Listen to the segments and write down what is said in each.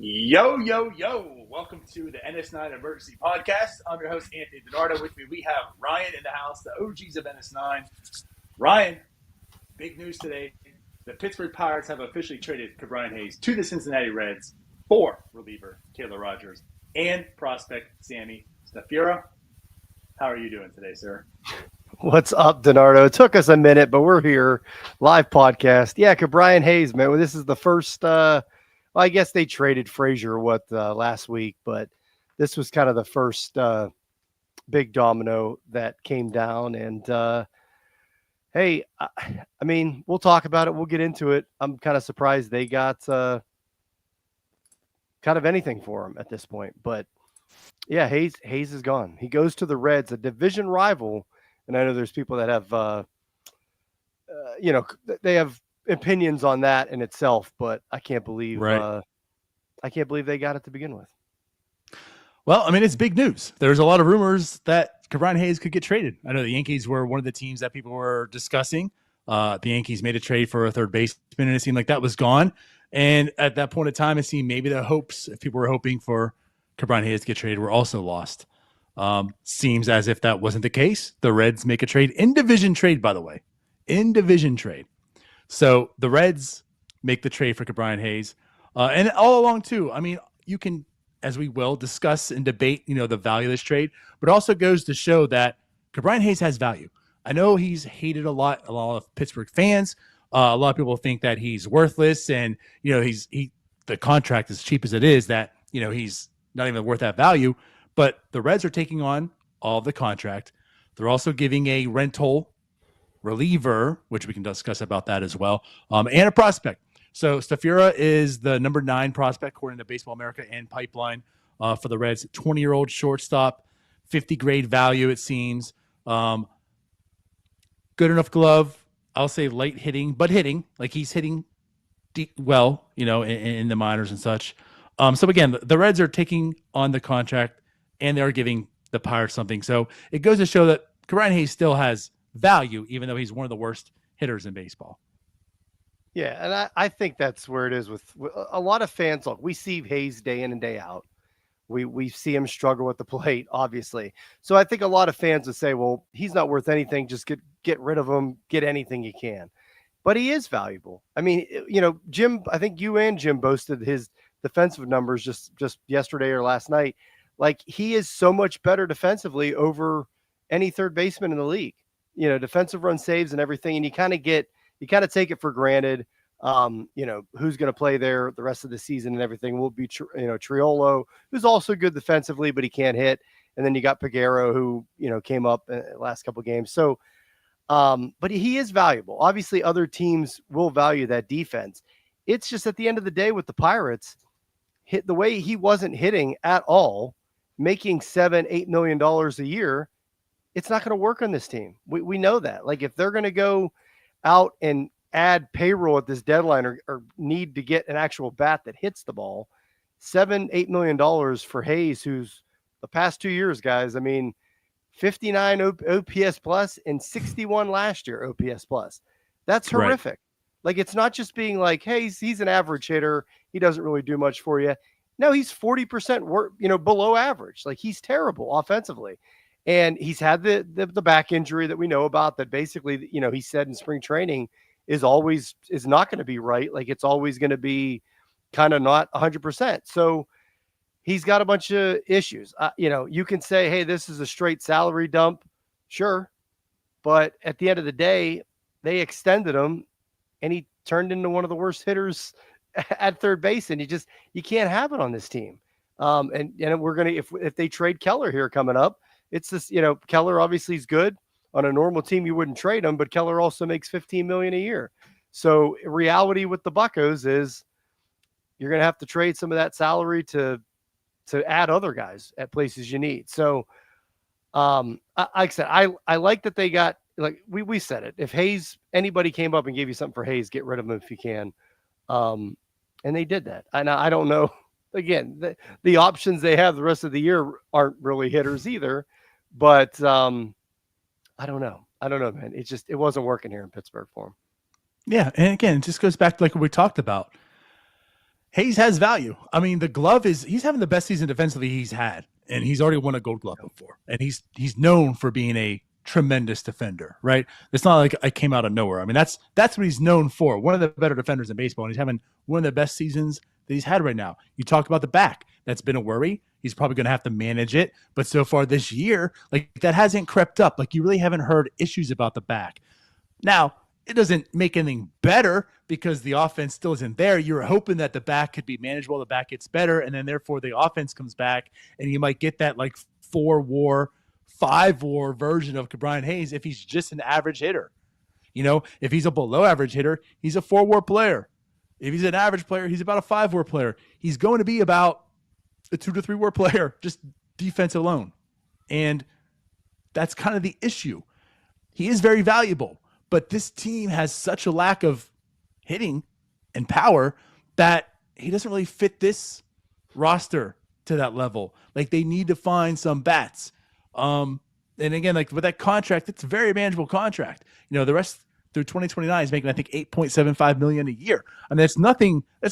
Yo, yo, yo. Welcome to the NS9 Emergency Podcast. I'm your host, Anthony DiNardo. With me, we have Ryan in the house, the OGs of NS9. Ryan, big news today. The Pittsburgh Pirates have officially traded Brian Hayes to the Cincinnati Reds for reliever Taylor Rogers and prospect Sammy Stafura. How are you doing today, sir? What's up, DiNardo? It took us a minute, but we're here. Live podcast. Yeah, Brian Hayes, man. Well, this is the first I guess they traded Frazier last week, but this was kind of the first big domino that came down. And hey, I mean, we'll talk about it. We'll get into it. I'm kind of surprised they got kind of anything for him at this point. But yeah, Hayes is gone. He goes to the Reds, a division rival. And I know there's people that have, they have opinions on that in itself, but I can't believe, they got it to begin with. Well, I mean, it's big news. There's a lot of rumors that Brian Hayes could get traded. I know the Yankees were one of the teams that people were discussing. The Yankees made a trade for a third baseman, and it seemed like that was gone. And at that point in time, it seemed maybe the hopes, if people were hoping for Brian Hayes to get traded, were also lost. Seems as if that wasn't the case. The Reds make a trade, in division trade, by the way, in division trade. So the Reds make the trade for Brian Hayes. And all along too, I mean, you can, as we will, discuss and debate, the value of this trade, but it also goes to show that Brian Hayes has value. I know he's hated a lot of Pittsburgh fans. A lot of people think that he's worthless, and the contract, as cheap as it is, that he's not even worth that value. But the Reds are taking on all of the contract. They're also giving a rental reliever, which we can discuss about that as well, and a prospect. So Stafura is the number 9 prospect according to Baseball America and Pipeline for the Reds. 20-year-old shortstop, 50 grade value, it seems. Good enough glove. I'll say light hitting, but hitting. Like he's hitting well, in the minors and such. So again, the Reds are taking on the contract, and they're giving the Pirates something. So it goes to show that Brian Hayes still has value, even though he's one of the worst hitters in baseball. Yeah, and I think that's where it is with a lot of fans. Look, we see Hayes day in and day out. We see him struggle with the plate, obviously. So I think a lot of fans would say, well, he's not worth anything. Just get rid of him. Get anything you can. But he is valuable. I mean, Jim, I think you and Jim boasted his defensive numbers just yesterday or last night. Like, he is so much better defensively over any third baseman in the league. Defensive run saves and everything, and you kind of take it for granted. Who's going to play there the rest of the season and everything will be, Triolo, who's also good defensively, but he can't hit. And then you got Pagero, who, came up in the last couple of games. So, but he is valuable. Obviously, other teams will value that defense. It's just at the end of the day with the Pirates, hit the way he wasn't hitting at all, making $7-8 million a year, it's not going to work on this team. We know that. Like, if they're going to go out and add payroll at this deadline or need to get an actual bat that hits the ball, $7-8 million for Hayes, who's the past 2 years, guys, I mean, 59 OPS plus and 61 last year OPS plus. That's horrific. Right. Like, it's not just being like, hey, he's an average hitter. He doesn't really do much for you. No, he's 40% below average. Like, he's terrible offensively. And he's had the back injury that we know about that basically, he said in spring training is not going to be right. Like, it's always going to be kind of not 100%. So he's got a bunch of issues. You can say, hey, this is a straight salary dump. Sure. But at the end of the day, they extended him and he turned into one of the worst hitters at third base. And you can't have it on this team. And we're going to, if they trade Keller here coming up, it's this, Keller obviously is good. On a normal team, you wouldn't trade him, but Keller also makes $15 million a year. So reality with the Buccos is you're going to have to trade some of that salary to add other guys at places you need. So, like I said, I like that they got, like we said it. If anybody came up and gave you something for Hayes, get rid of him if you can. And they did that. And I don't know. Again, the options they have the rest of the year aren't really hitters either. But I don't know, man. It wasn't working here in Pittsburgh for him. Yeah, and again, it just goes back to like what we talked about. Hayes has value. I mean, the glove he's having the best season defensively he's had, and he's already won a Gold Glove before. And he's known for being a tremendous defender, right? It's not like I came out of nowhere. I mean, that's what he's known for. One of the better defenders in baseball, and he's having one of the best seasons that he's had right now. You talked about the back. That's been a worry. He's probably going to have to manage it. But so far this year, like, that hasn't crept up. Like, you really haven't heard issues about the back. Now, it doesn't make anything better because the offense still isn't there. You're hoping that the back could be manageable, the back gets better, and then therefore the offense comes back, and you might get that like 4-WAR, 5-WAR version of Ke'Bryan Hayes if he's just an average hitter. You know, if he's a below average hitter, he's a 4-WAR player. If he's an average player, he's about a 5-WAR player. He's going to be about a 2 to 3-WAR player, just defense alone. And that's kind of the issue. He is very valuable, but this team has such a lack of hitting and power that he doesn't really fit this roster to that level. Like, they need to find some bats. And again, like with that contract, it's a very manageable contract. You know, the rest through 2029 is making, I think, $8.75 million a year. I mean, that's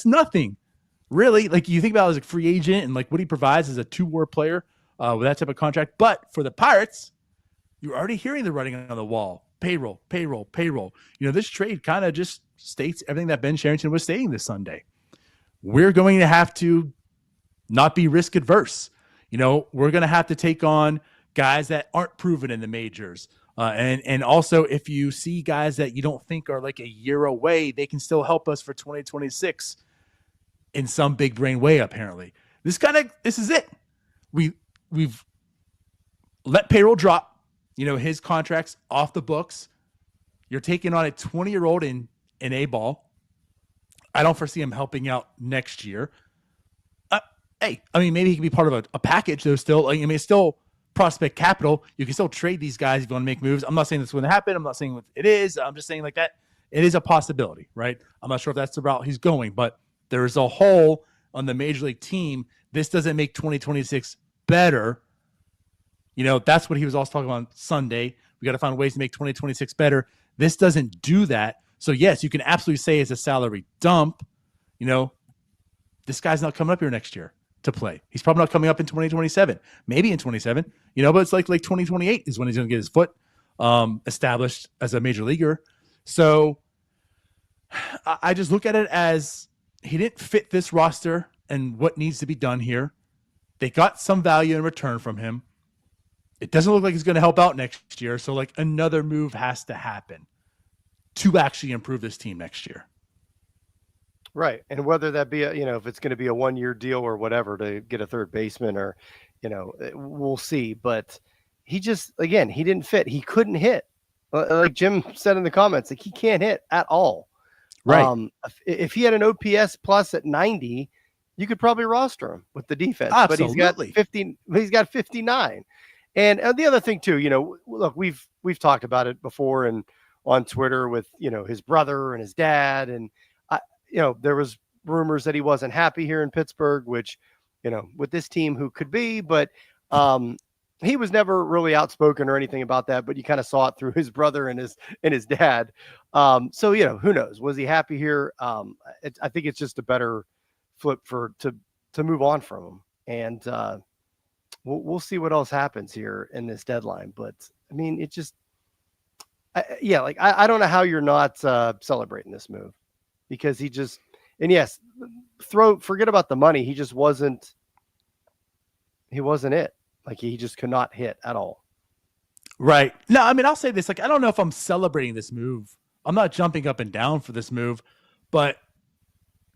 nothing really. Like, you think about it as a free agent and like what he provides as a 2-WAR player with that type of contract. But for the Pirates, you're already hearing the writing on the wall. Payroll. You know, this trade kind of just states everything that Ben Cherington was saying this Sunday. We're going to have to not be risk adverse. You know, we're going to have to take on guys that aren't proven in the majors. And also, if you see guys that you don't think are like a year away, they can still help us for 2026 in some big brain way, apparently. This is it. We've let Payroll drop. You know, his contract's off the books. You're taking on a 20-year-old in A-ball. I don't foresee him helping out next year. Hey, I mean, maybe he can be part of a package, though, still. Like, I mean, it's still prospect capital. You can still trade these guys if you want to make moves. I'm not saying this is going to happen. I'm not saying it is. I'm just saying like that. It is a possibility, right? I'm not sure if that's the route he's going, but there is a hole on the Major League team. This doesn't make 2026 better. You know, that's what he was also talking about on Sunday. We got to find ways to make 2026 better. This doesn't do that. So, yes, you can absolutely say it's a salary dump. You know, this guy's not coming up here next year to play. He's probably not coming up in 2027, maybe in 27, you know, but it's like 2028 is when he's going to get his foot established as a major leaguer. So I just look at it as he didn't fit this roster and what needs to be done here. They got some value in return from him. It doesn't look like he's going to help out next year. So like another move has to happen to actually improve this team next year. Right. And whether that be, if it's going to be a 1-year deal or whatever to get a third baseman or, we'll see. But he just, again, he didn't fit. He couldn't hit. Like Jim said in the comments, like he can't hit at all. Right. If he had an OPS plus at 90, you could probably roster him with the defense. Absolutely. But he's got 59. And the other thing too, look, we've talked about it before and on Twitter with, his brother and his dad. And, there was rumors that he wasn't happy here in Pittsburgh, which, with this team who could be, but he was never really outspoken or anything about that, but you kind of saw it through his brother and his dad. So, who knows? Was he happy here? I think it's just a better flip to move on from him. And, we'll see what else happens here in this deadline. But I mean, it just, I don't know how you're not celebrating this move because he just, and yes, forget about the money. He just wasn't it. Like he just could not hit at all. Right. No, I mean, I'll say this, like, I don't know if I'm celebrating this move. I'm not jumping up and down for this move, but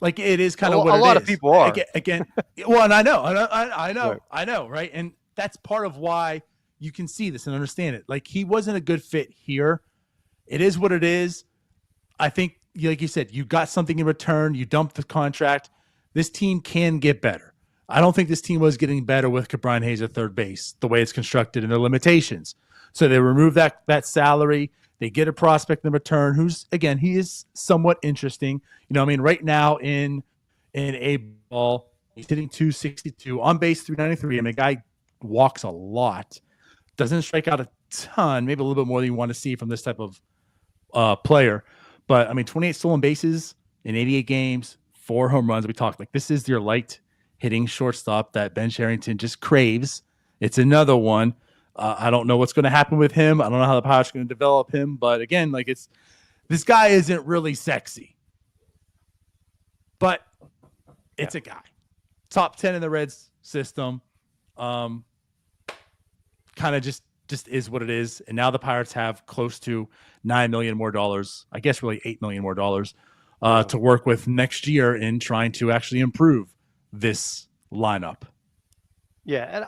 like it is kind of what it is. A lot of people are. Again, well, and I know, Right. I know, right? And that's part of why you can see this and understand it. Like he wasn't a good fit here. It is what it is. I think, like you said, you got something in return. You dumped the contract. This team can get better. I don't think this team was getting better with Ke'Bryan Hayes at third base, the way it's constructed and their limitations. So they remove that salary. They get a prospect in return who's, again, he is somewhat interesting. Right now in A ball, he's hitting 262, on base 393. I mean, the guy walks a lot, doesn't strike out a ton, maybe a little bit more than you want to see from this type of player. But, 28 stolen bases in 88 games, 4 home runs. We talked like this is your light hitting shortstop that Ben Cherington just craves. It's another one. I don't know what's going to happen with him. I don't know how the Pirates are going to develop him. But again, like this guy isn't really sexy, but it's a guy. Top 10 in the Reds system. Kind of just is what it is. And now the Pirates have close to $9 million more dollars. I guess really $8 million more dollars to work with next year in trying to actually improve this lineup. Yeah, and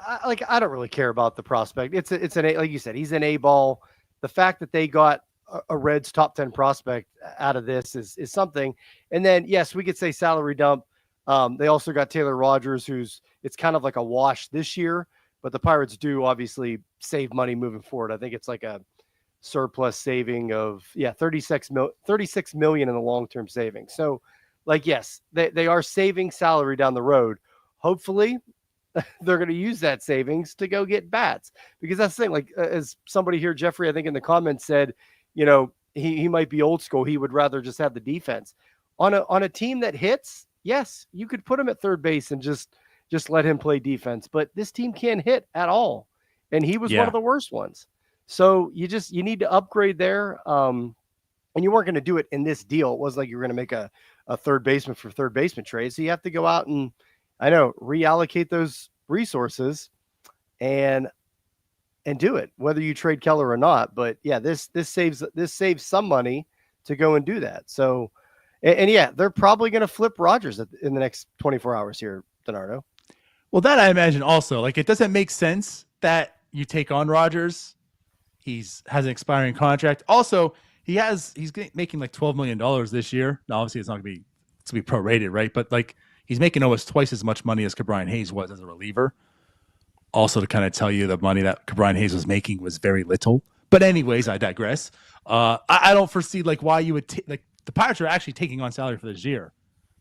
I don't really care about the prospect. It's an A, like you said, he's an A ball. The fact that they got a Reds top 10 prospect out of this is something. And then yes, we could say salary dump. They also got Taylor Rogers, it's kind of like a wash this year, but the Pirates do obviously save money moving forward. I think it's like a surplus saving of 36 million in the long-term savings. So like, yes, they are saving salary down the road. Hopefully they're going to use that savings to go get bats, because that's the thing. Like as somebody here, Jeffrey, I think in the comments said, he might be old school. He would rather just have the defense on a team that hits. Yes, you could put him at third base and just let him play defense, but this team can't hit at all. And he was one of the worst ones. So you need to upgrade there. And you weren't going to do it in this deal. It wasn't like you were going to make a third baseman for third baseman trade. So you have to go out and reallocate those resources and do it, whether you trade Keller or not. But yeah, this saves some money to go and do that. So, and they're probably going to flip Rogers in the next 24 hours here, Donardo. Well, that I imagine also, like, it doesn't make sense that you take on Rogers. Has an expiring contract. Also, he's making like $12 million this year. Now, obviously it's going to be prorated, right? But like, he's making almost twice as much money as Ke'Bryan Hayes was as a reliever. Also, to kind of tell you the money that Ke'Bryan Hayes was making was very little. But anyways, I digress. I don't foresee like why you would the Pirates are actually taking on salary for this year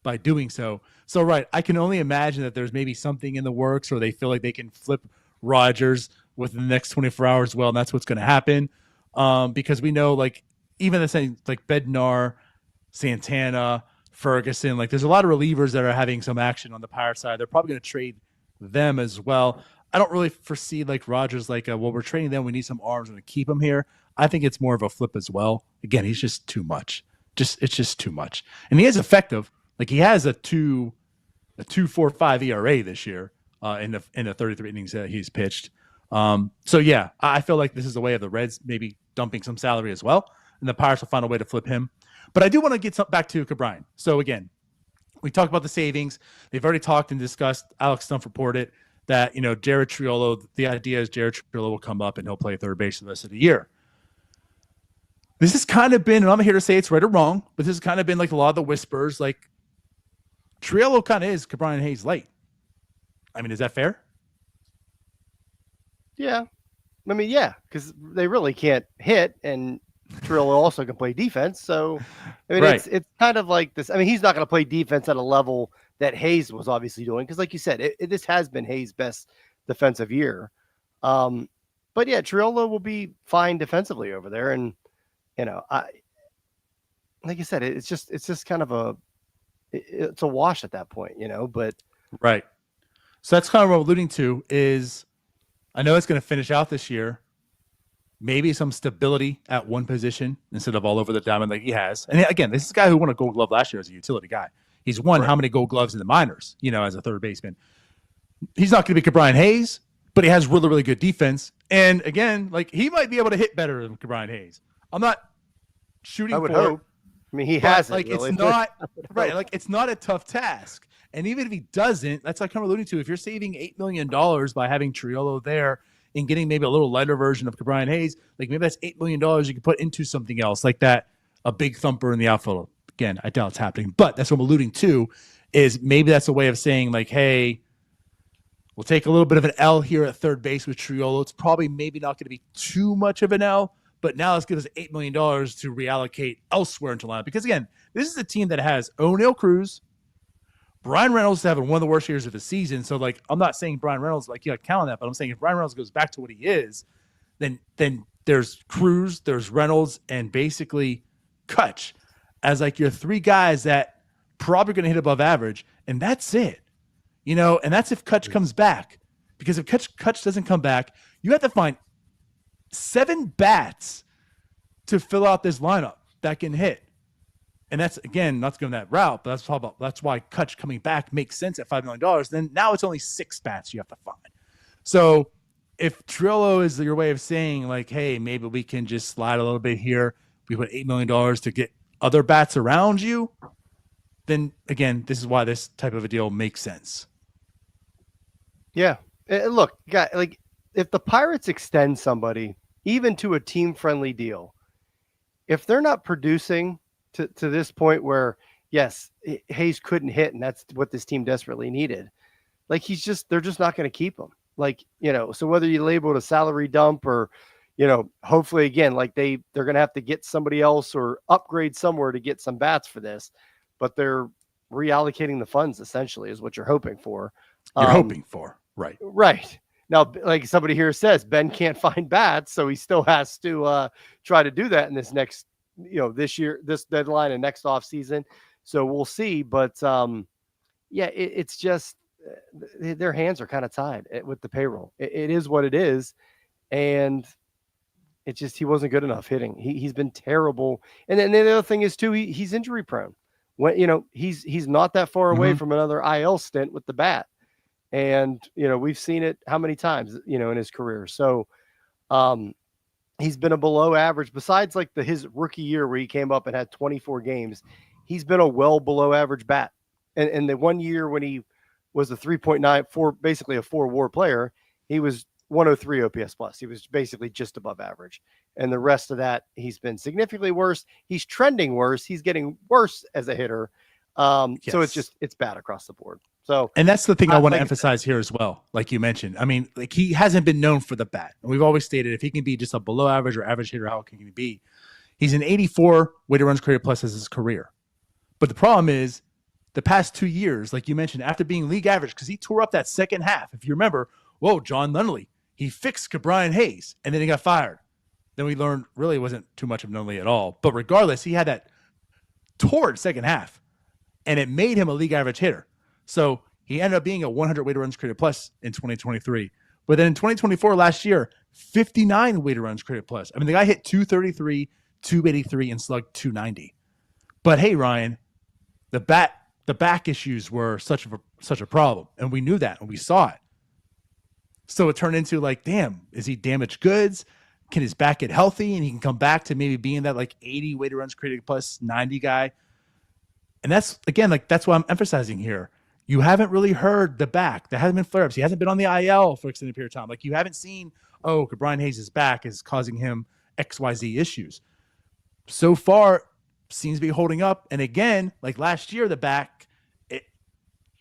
by doing so. So, right, I can only imagine that there's maybe something in the works, or they feel like they can flip Rogers within the next 24 hours. Well, and that's what's going to happen. Because we know, like, even the same, like Bednar, Santana, Ferguson, like there's a lot of relievers that are having some action on the Pirate side. They're probably going to trade them as well. I don't really foresee like Rogers, like, we're trading them. We need some arms and to keep him here. I think it's more of a flip as well. Again, he's just too much. It's just too much. And he is effective. Like he has a 2.45 ERA this year in the 33 innings that he's pitched. So yeah, I feel like this is a way of the Reds maybe dumping some salary as well, and the Pirates will find a way to flip him. But I do want to get back to Ke'Bryan. So again, we talked about the savings. They've already talked and discussed. Alex Stumpf reported that Jared Triolo. The idea is Jared Triolo will come up and he'll play third base the rest of the year. This has kind of been, and I'm here to say it's right or wrong, but this has kind of been like a lot of the whispers. Like Triolo kind of is Ke'Bryan Hayes light. I mean, is that fair? Yeah. I mean, yeah, because they really can't hit, and Triolo also can play defense. So, I mean, right. It's kind of like this. I mean, he's not going to play defense at a level that Hayes was obviously doing, because like you said, this has been Hayes' best defensive year. But yeah, Triolo will be fine defensively over there. And, like you said, it's just kind of it's a wash at that point, but. Right. So that's kind of what I'm alluding to is, I know it's going to finish out this year. Maybe some stability at one position instead of all over the diamond like he has. And again, this is a guy who won a Gold Glove last year as a utility guy. He's won how many Gold Gloves in the minors, as a third baseman. He's not going to be Ke'Bryan Hayes, but he has really, really good defense. And again, like he might be able to hit better than Ke'Bryan Hayes. I'm not shooting. I would hope. I mean, he has like really. It's not right. Like it's not a tough task. And even if he doesn't, that's like I'm alluding to. If you're saving $8 million by having Triolo there and getting maybe a little lighter version of Ke'Bryan Hayes, like maybe that's $8 million you can put into something else like that, a big thumper in the outfield. Again, I doubt it's happening, but that's what I'm alluding to is maybe that's a way of saying like, hey, we'll take a little bit of an L here at third base with Triolo. It's probably maybe not going to be too much of an L, but now let's give us $8 million to reallocate elsewhere into lineup. Because again, this is a team that has O'Neal Cruz, Brian Reynolds having one of the worst years of the season. So, like, I'm not saying Brian Reynolds, like, you got to count on that, but I'm saying if Brian Reynolds goes back to what he is, then there's Cruz, there's Reynolds, and basically Kutch as, like, your three guys that probably going to hit above average, and that's it. And that's if Kutch comes back. Because if Kutch doesn't come back, you have to find 7 bats to fill out this lineup that can hit. And that's, again, not to go that route, but that's why Kutch coming back makes sense at $5 million. Then now it's only 6 bats you have to find. So if Triolo is your way of saying, like, hey, maybe we can just slide a little bit here, we put $8 million to get other bats around you, then, again, this is why this type of a deal makes sense. Yeah. Look, guy, like, if the Pirates extend somebody, even to a team-friendly deal, if they're not producing to this point where, yes, Hayes couldn't hit, and that's what this team desperately needed, like, they're just not going to keep him. Like, so whether you label it a salary dump or, hopefully, again, like they're going to have to get somebody else or upgrade somewhere to get some bats for this, but they're reallocating the funds, essentially, is what you're hoping for. Right. Right. Now, like somebody here says, Ben can't find bats, so he still has to try to do that in this next, this year, this deadline and next off season. So we'll see. But it's just their hands are kind of tied with the payroll. It is what it is, and it's just he wasn't good enough hitting. He's been terrible. And then the other thing is too, he's injury prone. When he's not that far away from another IL stint with the bat. And, we've seen it how many times, in his career. So he's been a below average, besides like his rookie year where he came up and had 24 games. He's been a well below average bat. And the 1 year when he was a 3.94, basically a 4 WAR player, he was 103 OPS plus. He was basically just above average. And the rest of that, he's been significantly worse. He's trending worse. He's getting worse as a hitter. So it's bad across the board. So, and that's the thing I want to emphasize here as well. Like you mentioned, I mean, like he hasn't been known for the bat. And we've always stated if he can be just a below average or average hitter, how can he be? He's an 84 weighted runs created plus as his career. But the problem is the past 2 years, like you mentioned, after being league average, because he tore up that second half. If you remember, John Nunnally, he fixed Brian Hayes and then he got fired. Then we learned really it wasn't too much of Nunnally at all. But regardless, he had that torrid second half and it made him a league average hitter. So he ended up being a 100 weighted runs created plus in 2023. But then in 2024, last year, 59 weighted runs created plus. I mean, the guy hit 233, 283, and slugged 290. But hey, Ryan, the back issues were such a problem, and we knew that, and we saw it. So it turned into like, damn, is he damaged goods? Can his back get healthy, and he can come back to maybe being that like 80 weighted runs created plus 90 guy? And that's again, like that's what I'm emphasizing here. You haven't really heard the back. There hasn't been flare-ups. He hasn't been on the IL for an extended period of time. Like you haven't seen, Brian Hayes' back is causing him XYZ issues. So far, seems to be holding up. And again, like last year, the back,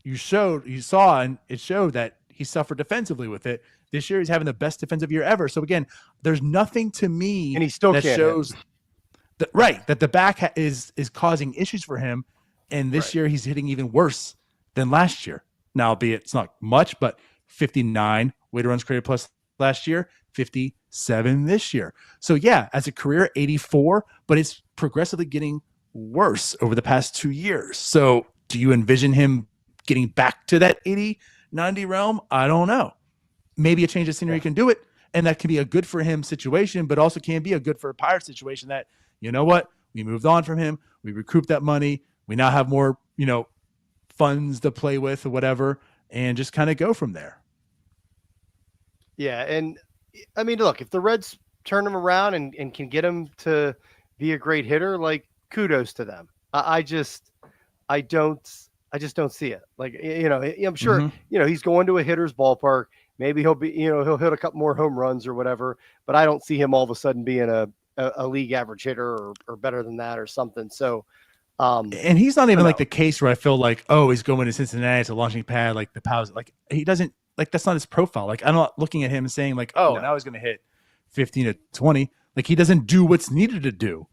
you saw, and it showed that he suffered defensively with it. This year, he's having the best defensive year ever. So again, there's nothing to me and he still that shows that the back is causing issues for him. And this year, he's hitting even worse than last year. Now, albeit it's not much, but 59 weighted runs created plus last year, 57 this year. So yeah, as a career, 84, but it's progressively getting worse over the past 2 years. So do you envision him getting back to that 80, 90 realm? I don't know. Maybe a change of scenery can do it, and that can be a good for him situation, but also can be a good for a Pirate situation that, you know what, we moved on from him, we recouped that money, we now have more, funds to play with or whatever, and just kind of go from there. Yeah, and I mean, look, if the Reds turn him around and can get him to be a great hitter, like kudos to them. I just don't see it. Like, I'm sure, he's going to a hitter's ballpark. Maybe he'll be, he'll hit a couple more home runs or whatever, but I don't see him all of a sudden being a league average hitter or better than that or something. So, and he's not even like the case where I feel like, he's going to Cincinnati. It's a launching pad. Like the powers, like he doesn't like, that's not his profile. Like I'm not looking at him and saying like, now he's going to hit 15 to 20. Like he doesn't do what's needed to do.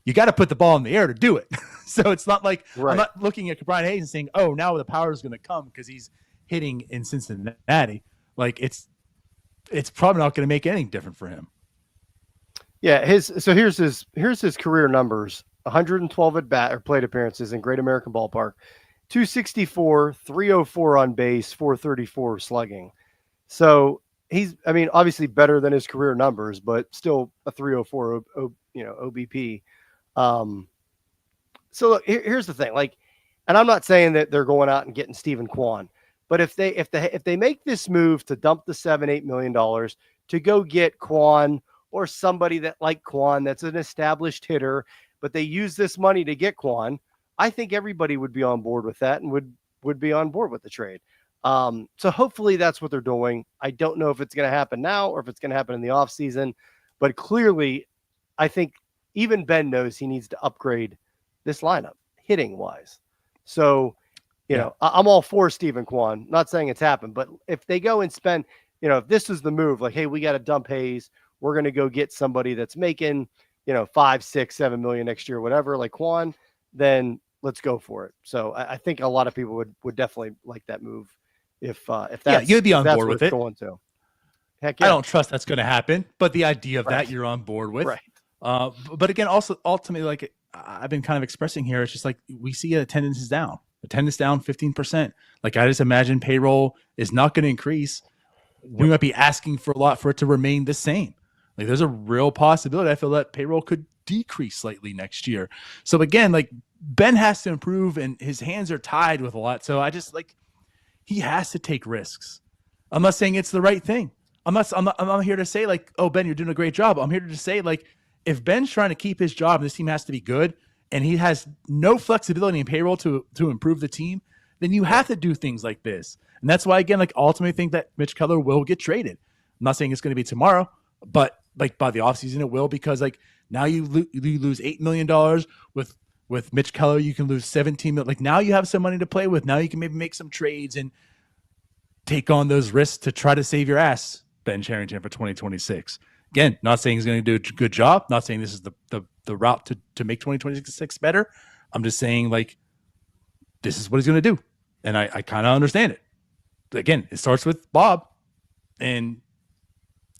You got to put the ball in the air to do it. So it's not like I'm not looking at Brian Hayes and saying, now the power is going to come because he's hitting in Cincinnati. Like it's probably not going to make anything different for him. Yeah. Here's his career numbers: 112 at bat or plate appearances in Great American Ballpark, 264, 304 on base, 434 slugging. So he's, I mean, obviously better than his career numbers, but still a 304, OBP. So look, here's the thing, like, and I'm not saying that they're going out and getting Stephen Kwan, but if they make this move to dump the $7-8 million to go get Kwan or somebody that like Kwan that's an established hitter, but they use this money to get Kwan, I think everybody would be on board with that and would be on board with the trade. So hopefully that's what they're doing. I don't know if it's going to happen now or if it's going to happen in the offseason, but clearly I think even Ben knows he needs to upgrade this lineup hitting wise. So, you know, I'm all for Stephen Kwan, not saying it's happened, but if they go and spend, if this is the move, like, hey, we got to dump Hayes, we're going to go get somebody that's making, 5, 6, 7 million next year, whatever, like Kwan, then let's go for it. So I think a lot of people would definitely like that move. If that's, you'd be on board with it. Going to. Heck yeah. I don't trust that's going to happen, but the idea of that you're on board with. Right. But again, also ultimately, like I've been kind of expressing here, it's just like we see attendance is down. Attendance down 15%. Like I just imagine payroll is not going to increase. We might be asking for a lot for it to remain the same. Like there's a real possibility I feel that payroll could decrease slightly next year. So again, like Ben has to improve and his hands are tied with a lot. So I just like he has to take risks. I'm not saying it's the right thing. I'm not here to say like, oh, Ben, you're doing a great job. I'm here to just say like if Ben's trying to keep his job and this team has to be good and he has no flexibility in payroll to improve the team, then you have to do things like this. And that's why, again, like ultimately think that Mitch Keller will get traded. I'm not saying it's going to be tomorrow, but like by the offseason it will, because like now you lose $8 million with Mitch Keller. You can lose 17 million. Like now you have some money to play with. Now you can maybe make some trades and take on those risks to try to save your ass, Ben Cherington, for 2026. Again, not saying he's going to do a good job. Not saying this is the route to make 2026 better. I'm just saying like this is what he's going to do. And I kind of understand it. But again, it starts with Bob. And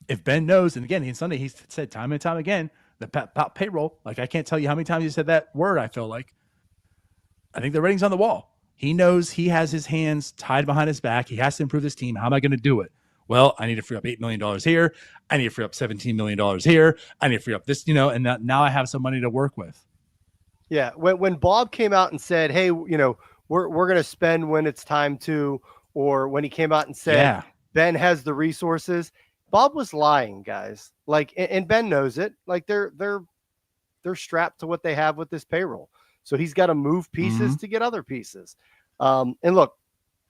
if Ben knows, and again, Sunday he said time and time again, about payroll, like I can't tell you how many times he said that word, I feel like. I think the writing's on the wall. He knows he has his hands tied behind his back. He has to improve this team. How am I going to do it? Well, I need to free up $8 million here. I need to free up $17 million here. I need to free up this, and now I have some money to work with. Yeah. When Bob came out and said, hey, we're going to spend when it's time to, or when he came out and said, Ben has the resources, Bob was lying, guys. Like, and Ben knows it. Like they're strapped to what they have with this payroll. So he's got to move pieces to get other pieces. And look,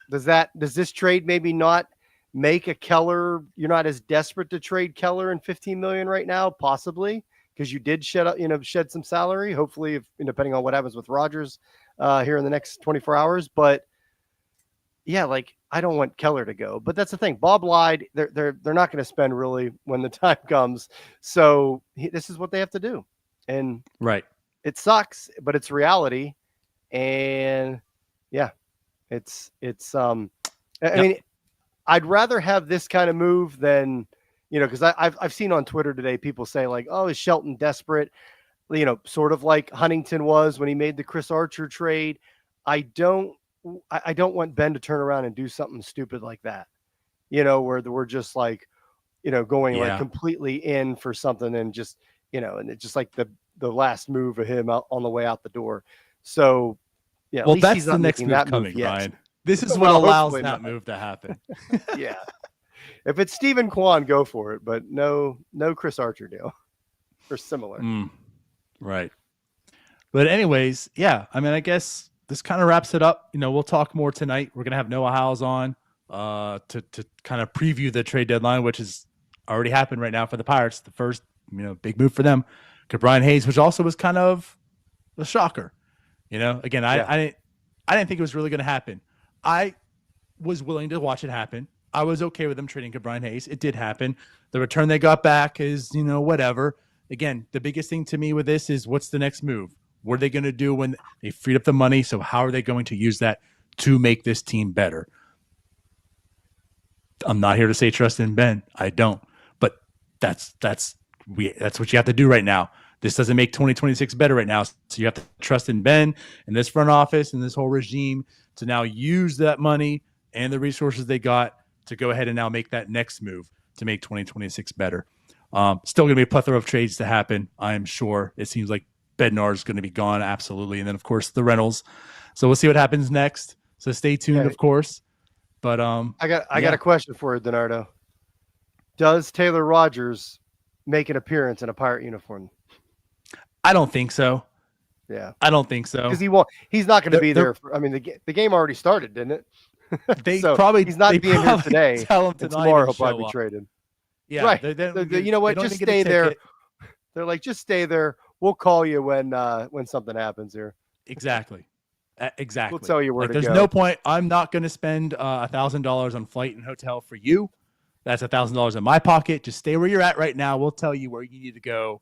does this trade maybe not make a Keller? You're not as desperate to trade Keller in $15 million right now, possibly, because you did shed some salary. Hopefully, if depending on what happens with Rodgers here in the next 24 hours. But yeah, like I don't want Keller to go. But that's the thing. Bob lied. They're not going to spend really when the time comes. So this is what they have to do. And right. It sucks, but it's reality. And yeah, it's I mean, I'd rather have this kind of move than, because I've seen on Twitter today, people say like, oh, is Shelton desperate? Sort of like Huntington was when he made the Chris Archer trade. I don't want Ben to turn around and do something stupid like that, where we're just like, going like completely in for something and just, and it's just like the last move of him out on the way out the door. So yeah, well, that's the next move coming, Ryan. This is what allows that move to happen. Yeah. If it's Stephen Kwan, go for it, but no Chris Archer deal or similar. Right. But anyways, yeah, I mean, I guess this kind of wraps it up. We'll talk more tonight. We're going to have Noah Howes on to kind of preview the trade deadline, which has already happened right now for the Pirates. The first, big move for them. Brian Hayes, which also was kind of a shocker. Again, I didn't think it was really going to happen. I was willing to watch it happen. I was okay with them trading Brian Hayes. It did happen. The return they got back is, whatever. Again, the biggest thing to me with this is what's the next move? What are they going to do when they freed up the money? So how are they going to use that to make this team better? I'm not here to say trust in Ben. I don't. But that's what you have to do right now. This doesn't make 2026 better right now. So you have to trust in Ben and this front office and this whole regime to now use that money and the resources they got to go ahead and now make that next move to make 2026 better. Still going to be a plethora of trades to happen, I am sure. It seems like Bednar is going to be gone, absolutely. And then, of course, the Reynolds. So we'll see what happens next. So stay tuned, of course. But I got a question for you, Donardo. Does Taylor Rogers make an appearance in a Pirate uniform? I don't think so. Yeah, I don't think so. Because he won't. He's not going to be there. I mean, the game already started, didn't it? They so probably he's not being here today. Tell him to tomorrow he'll probably be traded. Yeah, right. You know what? Just stay there. They're like, just stay there. We'll call you when something happens here. Exactly. Exactly. We'll tell you where to There's go. no point. I'm not going to spend $1,000 on flight and hotel for you. That's $1,000 in my pocket. Just stay where you're at right now. We'll tell you where you need to go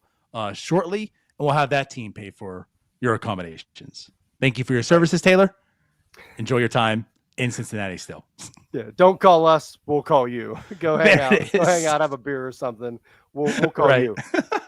shortly, and we'll have that team pay for your accommodations. Thank you for your services, Taylor. Enjoy your time in Cincinnati still. Yeah, don't call us. We'll call you. Go hang out. Go hang out, have a beer or something. We'll call you.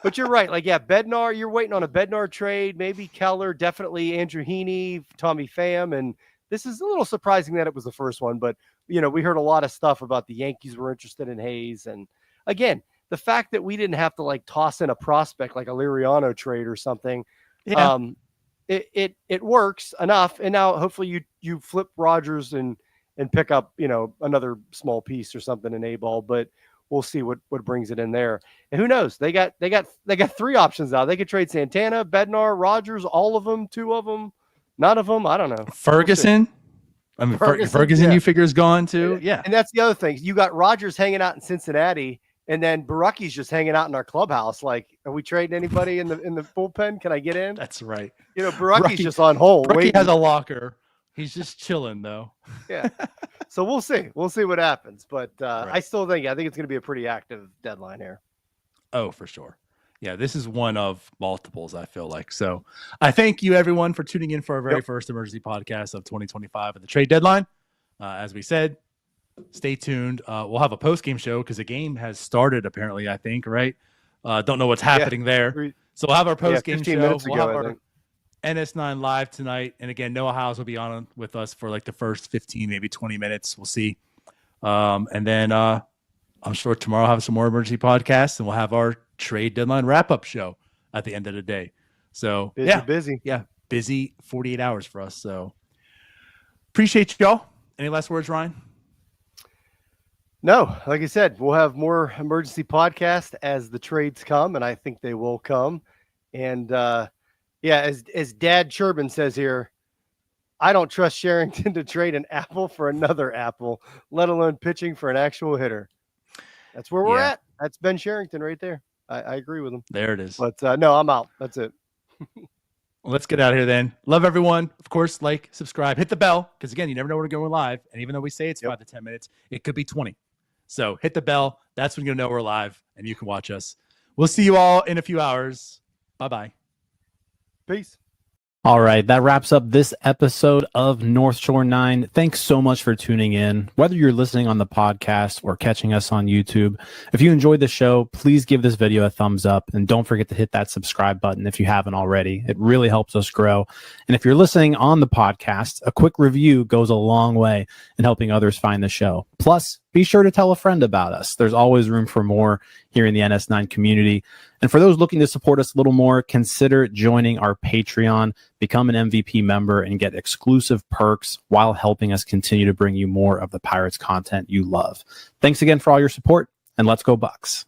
But you're right. Like, yeah, Bednar, you're waiting on a Bednar trade. Maybe Keller, definitely Andrew Heaney, Tommy Pham. And this is a little surprising that it was the first one. But, you know, we heard a lot of stuff about the Yankees were interested in Hayes. And, again, the fact that we didn't have to, like, toss in a prospect like a Liriano trade or something, it works enough. And now hopefully you flip Rogers and pick up, you know, another small piece or something in A-ball, but we'll see what brings it in there. And who knows? They got 3 options now. They could trade Santana, Bednar, Rogers, all of them, 2 of them, none of them. I don't know. Ferguson. I mean, Ferguson, you figure is gone too. Yeah. And that's the other thing. You got Rogers hanging out in Cincinnati, and then Baraki's just hanging out in our clubhouse. Like, are we trading anybody in the bullpen? Can I get in? That's right. You know, Baraki's just on hold. Baraki has a locker. He's just chilling though. Yeah. So we'll see. We'll see what happens. But Right. I think it's going to be a pretty active deadline here. Oh, for sure. Yeah, this is one of multiples, I feel like. So I thank you, everyone, for tuning in for our very first emergency podcast of 2025 at the trade deadline. As we said, stay tuned. We'll have a post-game show because the game has started, apparently, I think, right? Don't know what's happening there. So we'll have our post-game 15 show. minutes We'll ago, have I our think. NS9 live tonight. And again, Noah Howes will be on with us for like the first 15, maybe 20 minutes. We'll see. And then I'm sure tomorrow I'll have some more emergency podcasts and we'll have our trade deadline wrap-up show at the end of the day. So busy. Yeah, busy 48 hours for us. So appreciate y'all. Any last words, Ryan? No, like I said, we'll have more emergency podcasts as the trades come, and I think they will come. And as Dad Churban says here, I don't trust Cherington to trade an apple for another apple, let alone pitching for an actual hitter. That's where we're at. That's Ben Cherington right there. I agree with him. There it is. But no, I'm out. That's it. Well, let's get out of here then. Love everyone. Of course, like, subscribe, hit the bell, because again, you never know when we're going live. And even though we say it's 5 to 10 minutes, it could be 20. So hit the bell. That's when you'll know we're live and you can watch us. We'll see you all in a few hours. Bye-bye. Peace. All right, that wraps up this episode of North Shore 9. Thanks so much for tuning in, whether you're listening on the podcast or catching us on YouTube. If you enjoyed the show, please give this video a thumbs up and don't forget to hit that subscribe button if you haven't already. It really helps us grow. And if you're listening on the podcast, a quick review goes a long way in helping others find the show. Plus, be sure to tell a friend about us. There's always room for more here in the NS9 community. And for those looking to support us a little more, consider joining our Patreon, become an MVP member, and get exclusive perks while helping us continue to bring you more of the Pirates content you love. Thanks again for all your support, and let's go Bucs.